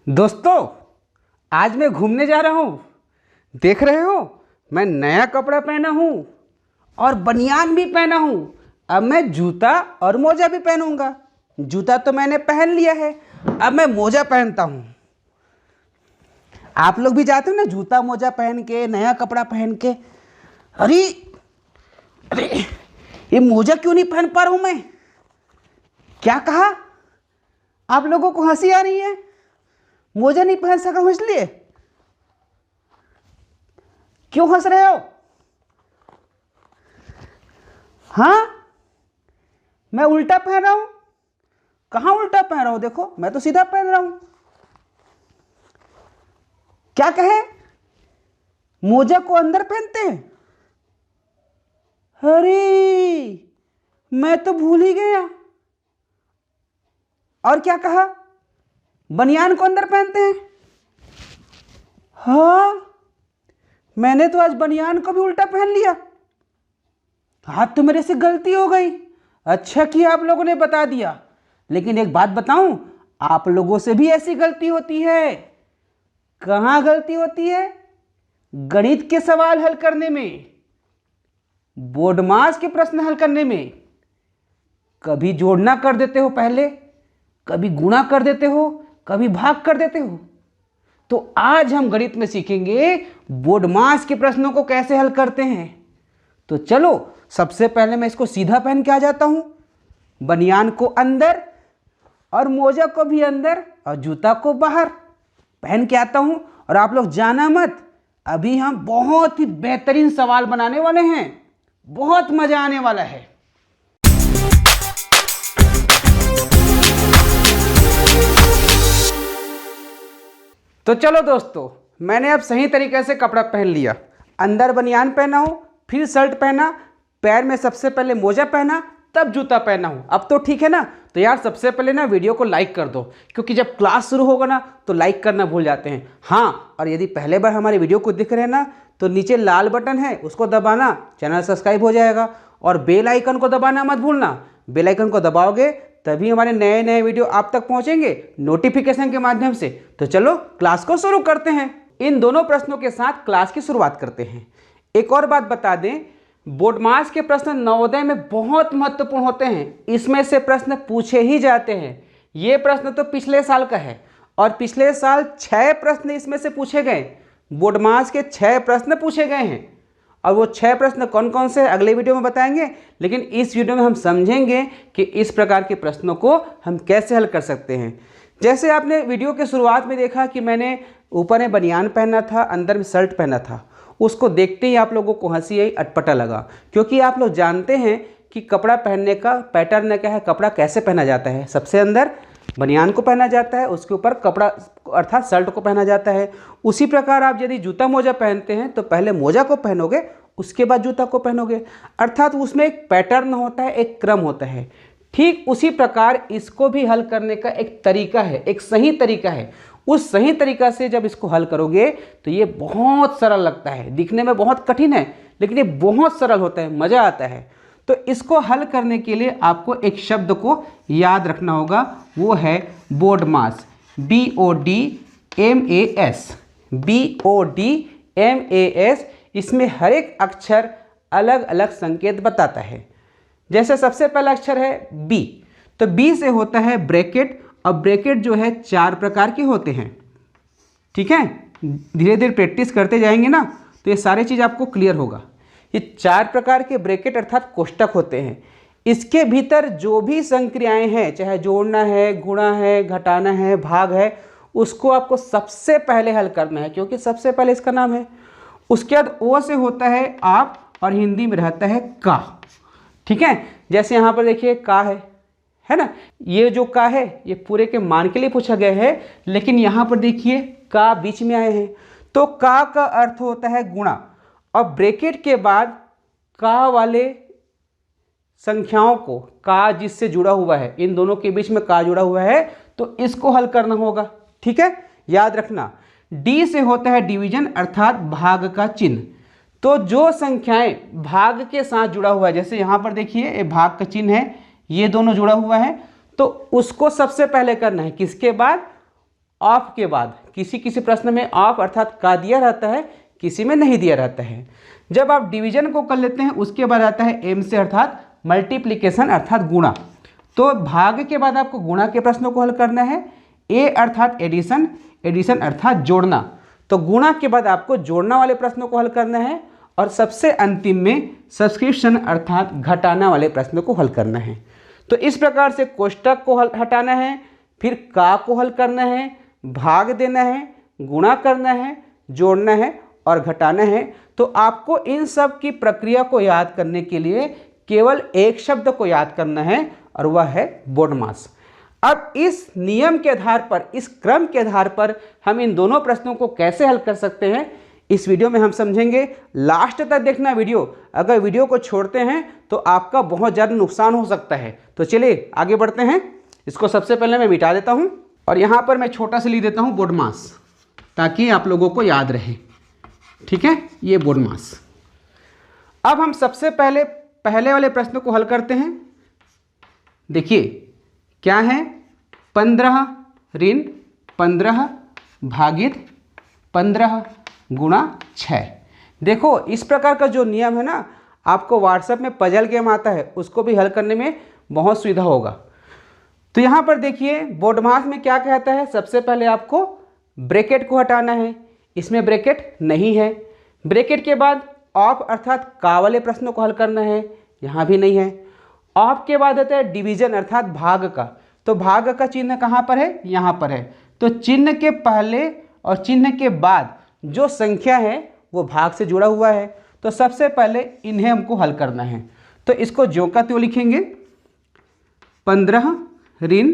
दोस्तों, आज मैं घूमने जा रहा हूँ। देख रहे हो, मैं नया कपड़ा पहना हूँ और बनियान भी पहना हूँ। अब मैं जूता और मोजा भी पहनूंगा। जूता तो मैंने पहन लिया है, अब मैं मोजा पहनता हूँ। आप लोग भी जाते हो ना जूता मोजा पहन के, नया कपड़ा पहन के। अरे अरे, ये मोजा क्यों नहीं पहन पा रहा हूँ मैं? क्या कहा? आप लोगों को हंसी आ रही है? मोजा नहीं पहन सका हूं इसलिए? क्यों हंस रहे हो? हाँ, मैं उल्टा पहन रहा हूं। कहां उल्टा पहन रहा हूं? देखो, मैं तो सीधा पहन रहा हूं। क्या कहे? मोजा को अंदर पहनते हैं? अरे, मैं तो भूल ही गया। और क्या कहा? बनियान को अंदर पहनते हैं? हाँ, मैंने तो आज बनियान को भी उल्टा पहन लिया। हाँ, तो मेरे से गलती हो गई। अच्छा किया आप लोगों ने बता दिया। लेकिन एक बात बताऊं, आप लोगों से भी ऐसी गलती होती है। कहाँ गलती होती है? गणित के सवाल हल करने में, बोर्डमास के प्रश्न हल करने में। कभी जोड़ना कर देते हो पहले, कभी गुणा कर देते हो, कभी भाग कर देते हो। तो आज हम गणित में सीखेंगे बोर्डमास के प्रश्नों को कैसे हल करते हैं। तो चलो, सबसे पहले मैं इसको सीधा पहन के आ जाता हूं। बनियान को अंदर और मोजा को भी अंदर और जूता को बाहर पहन के आता हूं। और आप लोग जाना मत, अभी हम बहुत ही बेहतरीन सवाल बनाने वाले हैं। बहुत मजा आने वाला है। तो चलो दोस्तों, मैंने अब सही तरीके से कपड़ा पहन लिया। अंदर बनियान पहना हूँ, फिर शर्ट पहना, पैर में सबसे पहले मोजा पहना, तब जूता पहना हूँ। अब तो ठीक है ना? तो यार सबसे पहले ना वीडियो को लाइक कर दो, क्योंकि जब क्लास शुरू होगा ना तो लाइक करना भूल जाते हैं। हाँ, और यदि पहले बार हमारे वीडियो को दिख रहे हैं ना, तो नीचे लाल बटन है, उसको दबाना, चैनल सब्सक्राइब हो जाएगा। और बेल आइकन को दबाना मत भूलना। बेल आइकन को दबाओगे तभी हमारे नए नए वीडियो आप तक पहुंचेंगे नोटिफिकेशन के माध्यम से। तो चलो क्लास को शुरू करते हैं। इन दोनों प्रश्नों के साथ क्लास की शुरुआत करते हैं। एक और बात बता दें, बोर्डमास के प्रश्न नवोदय में बहुत महत्वपूर्ण होते हैं। इसमें से प्रश्न पूछे ही जाते हैं। ये प्रश्न तो पिछले साल का है और पिछले साल 6 प्रश्न इसमें से पूछे गए। बोर्डमास के 6 प्रश्न पूछे गए हैं और वो 6 प्रश्न कौन कौन से अगले वीडियो में बताएंगे। लेकिन इस वीडियो में हम समझेंगे कि इस प्रकार के प्रश्नों को हम कैसे हल कर सकते हैं। जैसे आपने वीडियो के शुरुआत में देखा कि मैंने ऊपर में बनियान पहना था, अंदर में शर्ट पहना था। उसको देखते ही आप लोगों को हंसी आई, अटपटा लगा, क्योंकि आप लोग जानते हैं कि कपड़ा पहनने का पैटर्न क्या है, कपड़ा कैसे पहना जाता है। सबसे अंदर बनियान को पहना जाता है, उसके ऊपर कपड़ा अर्थात शर्ट को पहना जाता है। उसी प्रकार आप यदि जूता मोजा पहनते हैं तो पहले मोजा को पहनोगे, उसके बाद जूता को पहनोगे। अर्थात उसमें एक पैटर्न होता है, एक क्रम होता है। ठीक उसी प्रकार इसको भी हल करने का एक तरीका है, एक सही तरीका है। उस सही तरीका से जब इसको हल करोगे तो ये बहुत सरल लगता है। दिखने में बहुत कठिन है, लेकिन ये बहुत सरल होता है, मज़ा आता है। तो इसको हल करने के लिए आपको एक शब्द को याद रखना होगा, वो है बोर्डमास। BODMAS, BODMAS। इसमें हर एक अक्षर अलग अलग संकेत बताता है। जैसे सबसे पहला अक्षर है B, तो B से होता है ब्रैकेट। और ब्रैकेट जो है 4 प्रकार के होते हैं। ठीक है, धीरे धीरे प्रैक्टिस करते जाएंगे ना तो ये सारी चीज़ आपको क्लियर होगा। ये 4 प्रकार के ब्रैकेट अर्थात कोष्टक होते हैं। इसके भीतर जो भी संक्रियाएं हैं, चाहे जोड़ना है, गुणा है, घटाना है, भाग है, उसको आपको सबसे पहले हल करना है, क्योंकि सबसे पहले इसका नाम है। उसके बाद ओ से होता है आप और हिंदी में रहता है का। ठीक है, जैसे यहाँ पर देखिए का है ना। ये जो का है ये पूरे के मान के लिए पूछा गया है, लेकिन यहाँ पर देखिए का बीच में आए हैं, तो का अर्थ होता है गुणा। और ब्रैकेट के बाद का वाले संख्याओं को, का जिससे जुड़ा हुआ है, इन दोनों के बीच में का जुड़ा हुआ है, तो इसको हल करना होगा। ठीक है, याद रखना। डी से होता है डिवीजन अर्थात भाग का चिन्ह। तो जो संख्याएं भाग के साथ जुड़ा हुआ है, जैसे यहाँ पर देखिए ये भाग का चिन्ह है, ये दोनों जुड़ा हुआ है, तो उसको सबसे पहले करना है। किसके बाद? ऑफ के बाद किसी किसी प्रश्न में ऑफ अर्थात का दिया रहता है, किसी में नहीं दिया रहता है। जब आप डिवीजन को कर लेते हैं उसके बाद आता है एम से अर्थात मल्टीप्लिकेशन अर्थात गुणा। तो भाग के बाद आपको गुणा के प्रश्नों को हल करना है। ए अर्थात एडिशन, एडिशन अर्थात जोड़ना, तो गुणा के बाद आपको जोड़ना वाले प्रश्नों को हल करना है। और सबसे अंतिम में सब्सक्रिप्शन अर्थात घटाना वाले प्रश्नों को हल करना है। तो इस प्रकार से कोष्टक को हटाना है, फिर का को हल करना है, भाग देना है, गुणा करना है, जोड़ना है और घटाना है। तो आपको इन सब की प्रक्रिया को याद करने के लिए केवल एक शब्द को याद करना है और वह है बोडमास। अब इस नियम के आधार पर, इस क्रम के आधार पर हम इन दोनों प्रश्नों को कैसे हल कर सकते हैं इस वीडियो में हम समझेंगे। लास्ट तक देखना वीडियो, अगर वीडियो को छोड़ते हैं तो आपका बहुत ज़्यादा नुकसान हो सकता है। तो चलिए आगे बढ़ते हैं। इसको सबसे पहले मैं मिटा देता हूं और यहाँ पर मैं छोटा सा लिख देता हूं बोडमास, ताकि आप लोगों को याद रहे। ठीक है, ये बोडमास। अब हम सबसे पहले वाले प्रश्न को हल करते हैं। देखिए क्या है, 15 ऋण 15 भागित 15 गुणा 6। देखो इस प्रकार का जो नियम है ना, आपको व्हाट्सएप में पजल गेम आता है, उसको भी हल करने में बहुत सुविधा होगा। तो यहाँ पर देखिए बोडमास में क्या कहता है, सबसे पहले आपको ब्रैकेट को हटाना है। इसमें ब्रैकेट नहीं है। ब्रैकेट के बाद ऑफ अर्थात का वाले प्रश्नों को हल करना है, यहाँ भी नहीं है। ऑफ के बाद आता है डिवीजन अर्थात भाग का, तो भाग का चिन्ह कहाँ पर है, यहाँ पर है। तो चिन्ह के पहले और चिन्ह के बाद जो संख्या है वो भाग से जुड़ा हुआ है। तो सबसे पहले इन्हें हमको हल करना है। तो इसको ज्यों का त्यों लिखेंगे, 15 ऋण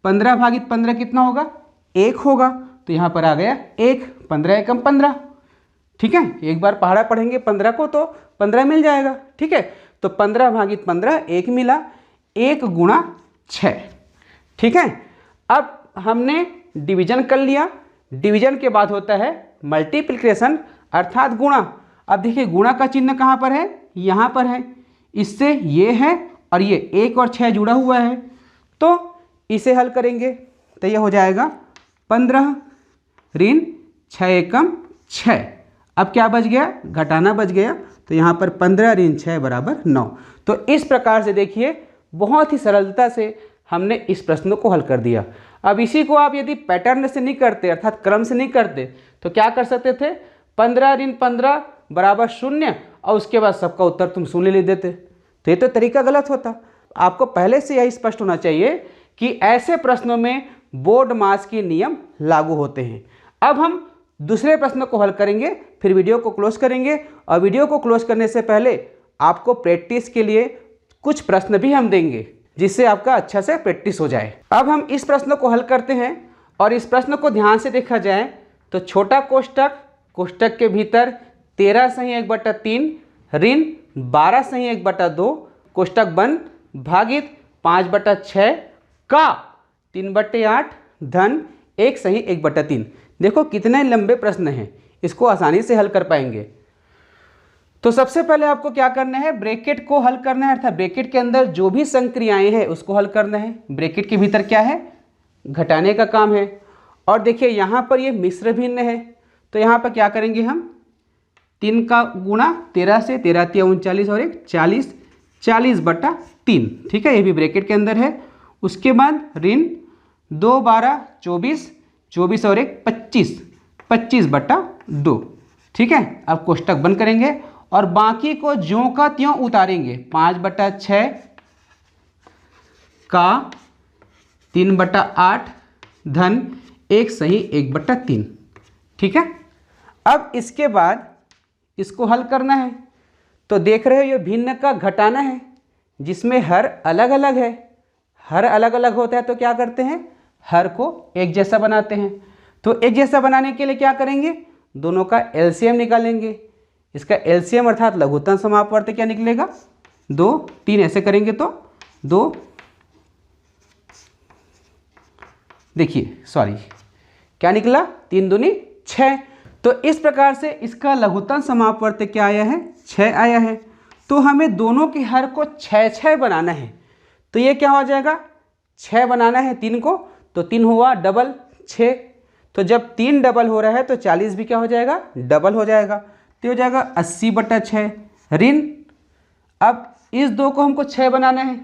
15 भागित 15 कितना होगा, 1 होगा। तो यहाँ पर आ गया 1, 15 एकम 15। ठीक है, एक बार पहाड़ा पढ़ेंगे 15 को तो 15 मिल जाएगा। ठीक है, तो 15 भागित 15 1 मिला, 1 गुणा 6। ठीक है, अब हमने डिवीजन कर लिया। डिवीजन के बाद होता है मल्टीप्लिकेशन अर्थात गुणा। अब देखिए गुणा का चिन्ह कहाँ पर है, यहाँ पर है। इससे ये है और ये 1 और 6 जुड़ा हुआ है, तो इसे हल करेंगे तो ये हो जाएगा 15 ऋण 6 एकम 6। अब क्या बच गया, घटाना बच गया। तो यहाँ पर 15 ऋण 6 बराबर 9। तो इस प्रकार से देखिए बहुत ही सरलता से हमने इस प्रश्न को हल कर दिया। अब इसी को आप यदि पैटर्न से नहीं करते अर्थात क्रम से नहीं करते तो क्या कर सकते थे, 15 ऋण 15 बराबर 0 और उसके बाद सबका उत्तर तुम 0 लिख देते। तो ये तो तरीका गलत होता। आपको पहले से यही स्पष्ट होना चाहिए कि ऐसे प्रश्नों में बोडमास के नियम लागू होते हैं। अब हम दूसरे प्रश्न को हल करेंगे, फिर वीडियो को क्लोज करेंगे। और वीडियो को क्लोज करने से पहले आपको प्रैक्टिस के लिए कुछ प्रश्न भी हम देंगे, जिससे आपका अच्छा से प्रैक्टिस हो जाए। अब हम इस प्रश्न को हल करते हैं और इस प्रश्न को ध्यान से देखा जाए तो छोटा कोष्टक, कोष्टक के भीतर 13 सही 1/3 ऋण 12 सही 1/2 कोष्टक बंद भागित 5/6 का 3/8 धन 1 सही 1/3। देखो कितने लंबे प्रश्न हैं, इसको आसानी से हल कर पाएंगे। तो सबसे पहले आपको क्या करना है, ब्रैकेट को हल करना है अर्थात ब्रैकेट के अंदर जो भी संक्रियाएं हैं उसको हल करना है। ब्रैकेट के भीतर क्या है, घटाने का काम है। और देखिए यहाँ पर ये मिश्र भिन्न है, तो यहाँ पर क्या करेंगे हम, 3 का गुणा 13 से, 13 × 39 और 1 40, 40/3। ठीक है, ये भी ब्रैकेट के अंदर है। उसके बाद ऋण 2 12 24, 24 और 1 25, 25/2। ठीक है, अब कोष्टक बंद करेंगे और बाकी को ज्यों का त्यों उतारेंगे। 5/6 का 3/8 धन 1 सही 1/3। ठीक है, अब इसके बाद इसको हल करना है। तो देख रहे हो ये भिन्न का घटाना है, जिसमें हर अलग अलग है। हर अलग अलग होता है तो क्या करते हैं, हर को एक जैसा बनाते हैं। तो एक जैसा बनाने के लिए क्या करेंगे, दोनों का एलसीएम निकालेंगे। इसका एलसीएम अर्थात लघुत्तम समापवर्त क्या निकलेगा, 2 3 ऐसे करेंगे तो 2, देखिए सॉरी क्या निकला, 3 दूनी 6। तो इस प्रकार से इसका लघुत्तम समापवर्त क्या आया है, 6 आया है। तो हमें दोनों के हर को 6 बनाना है। तो ये क्या हो जाएगा, 6 बनाना है 3 को, तो 3 हुआ डबल 6। तो जब 3 डबल हो रहा है तो 40 भी क्या हो जाएगा, डबल हो जाएगा। तो हो जाएगा 80/6 ऋण। अब इस 2 को हमको 6 बनाना है।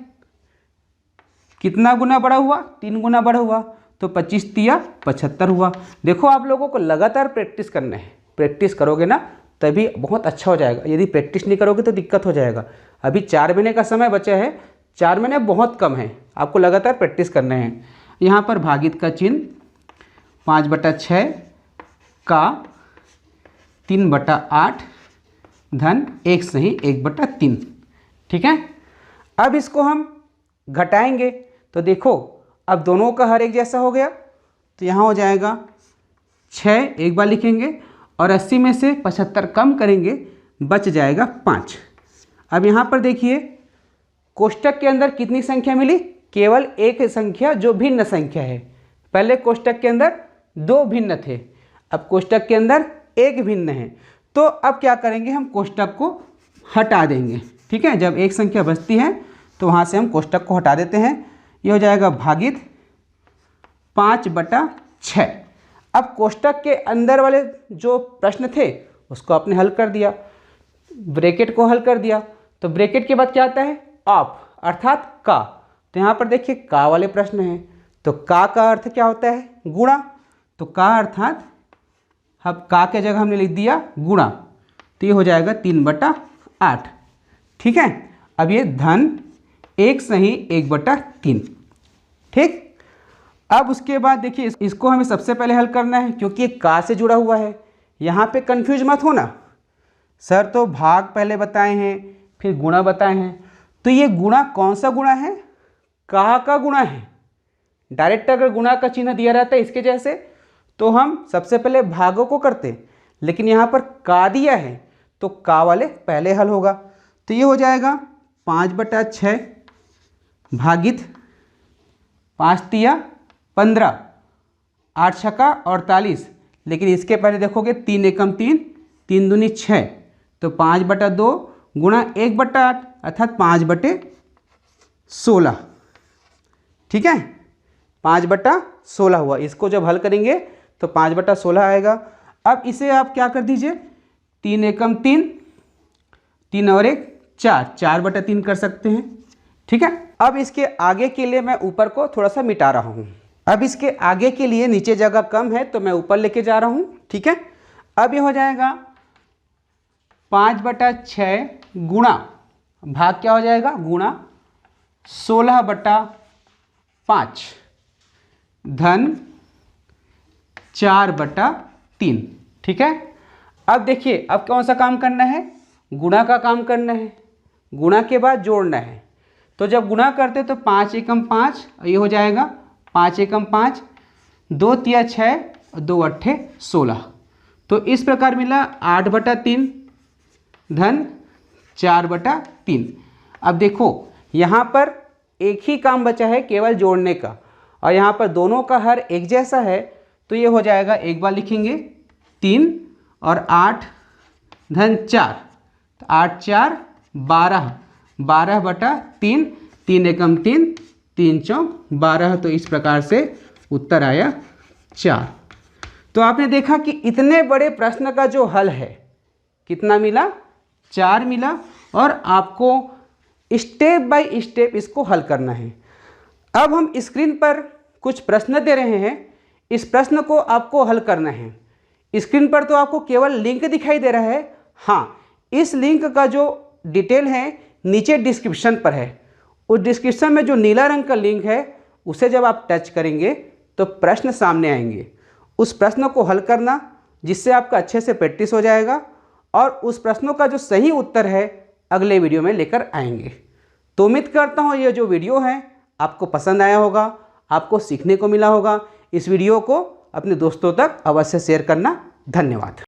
कितना गुना बड़ा हुआ, 3 गुना बड़ा हुआ। तो 25 तिया 75 हुआ। देखो आप लोगों को लगातार प्रैक्टिस करना है। प्रैक्टिस करोगे ना तभी बहुत अच्छा हो जाएगा। यदि प्रैक्टिस नहीं करोगे तो दिक्कत हो जाएगा। अभी 4 महीने का समय बचा है, 4 महीने बहुत कम है, आपको लगातार प्रैक्टिस करने हैं। यहाँ पर भागित का चिन्ह 5/6 का 3/8 धन 1 सही 1/3। ठीक है। अब इसको हम घटाएंगे तो देखो अब दोनों का हर एक जैसा हो गया। तो यहाँ हो जाएगा 6 एक बार लिखेंगे और 80 में से 75 कम करेंगे, बच जाएगा 5। अब यहाँ पर देखिए कोष्टक के अंदर कितनी संख्या मिली, केवल एक संख्या जो भिन्न संख्या है। पहले कोष्टक के अंदर 2 भिन्न थे, अब कोष्टक के अंदर 1 भिन्न है। तो अब क्या करेंगे, हम कोष्टक को हटा देंगे। ठीक है, जब एक संख्या बचती है तो वहाँ से हम कोष्टक को हटा देते हैं। ये हो जाएगा भागित 5/6। अब कोष्टक के अंदर वाले जो प्रश्न थे उसको आपने हल कर दिया, ब्रैकेट को हल कर दिया। तो ब्रैकेट के बाद क्या आता है, ऑफ अर्थात का। तो यहाँ पर देखिए का वाले प्रश्न हैं, तो का अर्थ क्या होता है, गुणा। तो का अर्थात अब का के जगह हमने लिख दिया गुणा। तो ये हो जाएगा 3/8। ठीक है। अब ये धन 1 सही 1/3। ठीक। अब उसके बाद देखिए इसको हमें सबसे पहले हल करना है क्योंकि ये का से जुड़ा हुआ है। यहाँ पे कंफ्यूज मत होना, सर तो भाग पहले बताए हैं फिर गुणा बताए हैं। तो ये गुणा कौन सा गुणा है, का गुणा है। डायरेक्ट अगर गुणा का चिन्ह दिया रहता है इसके जैसे तो हम सबसे पहले भागों को करते, लेकिन यहाँ पर का दिया है तो का वाले पहले हल होगा। तो ये हो जाएगा 5/6 भागित 5 तिया 15, 8 छक्का 48। लेकिन इसके पहले देखोगे 3 एकम 3, 3 दूनी 6। तो 5/2 गुणा 1/8 अर्थात 5/16। ठीक है, 5/16 हुआ। इसको जब हल करेंगे तो 5/16 आएगा। अब इसे आप क्या कर दीजिए, 3 एकम 3, 3 और 1 4, 4/3 कर सकते हैं। ठीक है। अब इसके आगे के लिए मैं ऊपर को थोड़ा सा मिटा रहा हूँ। अब इसके आगे के लिए नीचे जगह कम है तो मैं ऊपर लेके जा रहा हूँ। ठीक है। अब ये हो जाएगा 5/6 गुणा भाग क्या हो जाएगा, गुणा 16/5 धन 4/3। ठीक है। अब देखिए अब कौन सा काम करना है, गुणा का काम करना है। गुणा के बाद जोड़ना है। तो जब गुणा करते तो 5 एकम 5, ये हो जाएगा 5 एकम 5, 2 तिया 6 और 2 अट्ठे 16। तो इस प्रकार मिला 8/3 धन 4/3। अब देखो यहाँ पर एक ही काम बचा है केवल जोड़ने का, और यहाँ पर दोनों का हर एक जैसा है। तो ये हो जाएगा, एक बार लिखेंगे 3 और 8 धन 4। तो 8 4 12, 12/3, 3 एकम 3, 3 चौक 12। तो इस प्रकार से उत्तर आया 4। तो आपने देखा कि इतने बड़े प्रश्न का जो हल है कितना मिला, 4 मिला। और आपको स्टेप बाय स्टेप इसको हल करना है। अब हम स्क्रीन पर कुछ प्रश्न दे रहे हैं, इस प्रश्न को आपको हल करना है। स्क्रीन पर तो आपको केवल लिंक दिखाई दे रहा है, हाँ इस लिंक का जो डिटेल है नीचे डिस्क्रिप्शन पर है। उस डिस्क्रिप्शन में जो नीला रंग का लिंक है उसे जब आप टच करेंगे तो प्रश्न सामने आएंगे। उस प्रश्न को हल करना, जिससे आपका अच्छे से प्रैक्टिस हो जाएगा, और उस प्रश्नों का जो सही उत्तर है अगले वीडियो में लेकर आएंगे। तो उम्मीद करता हूँ ये जो वीडियो है आपको पसंद आया होगा, आपको सीखने को मिला होगा। इस वीडियो को अपने दोस्तों तक अवश्य शेयर करना। धन्यवाद।